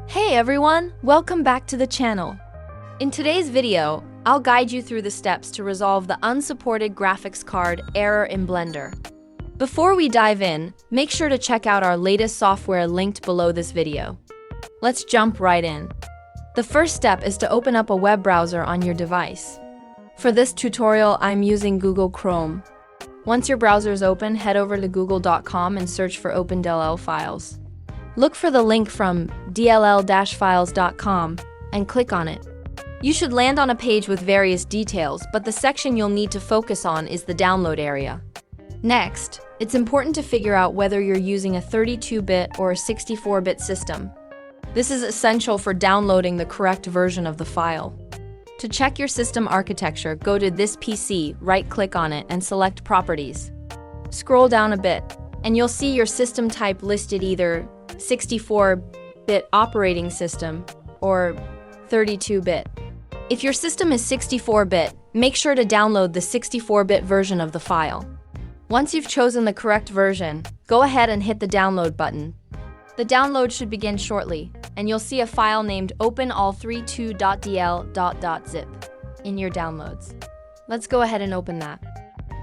Hey everyone, welcome back to the channel. In today's video, I'll guide you through the steps to resolve the unsupported graphics card error in Blender. Before we dive in, make sure to check out our latest software linked below this video. Let's jump right in. The first step is to open up a web browser on your device. For this tutorial, I'm using Google Chrome. Once your browser is open, head over to google.com and search for OpenDLL files. Look for the link from dll-files.com and click on it. You should land on a page with various details, but the section you'll need to focus on is the download area. Next, it's important to figure out whether you're using a 32-bit or a 64-bit system. This is essential for downloading the correct version of the file. To check your system architecture, go to This PC, right-click on it, and select Properties. Scroll down a bit, and you'll see your system type listed either 64-bit operating system or 32-bit. If your system is 64-bit, make sure to download the 64-bit version of the file. Once you've chosen the correct version, go ahead and hit the download button. The download should begin shortly, and you'll see a file named openall32.dl.zip in your downloads. Let's go ahead and open that.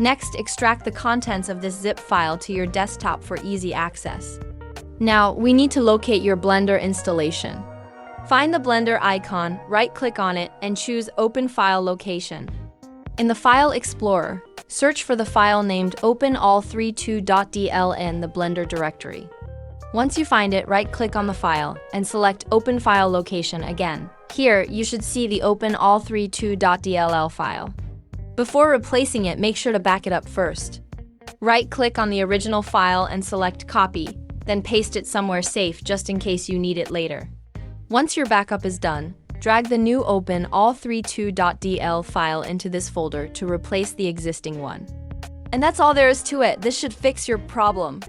Next, extract the contents of this zip file to your desktop for easy access. Now, we need to locate your Blender installation. Find the Blender icon, right-click on it, and choose Open File Location. In the File Explorer, search for the file named openall32.dl in the Blender directory. Once you find it, right-click on the file and select Open File Location again. Here, you should see the openall32.dll file. Before replacing it, make sure to back it up first. Right-click on the original file and select Copy, then paste it somewhere safe just in case you need it later. Once your backup is done, drag the new openall32.dl file into this folder to replace the existing one. And that's all there is to it. This should fix your problem.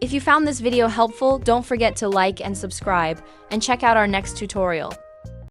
If you found this video helpful, don't forget to like and subscribe, and check out our next tutorial.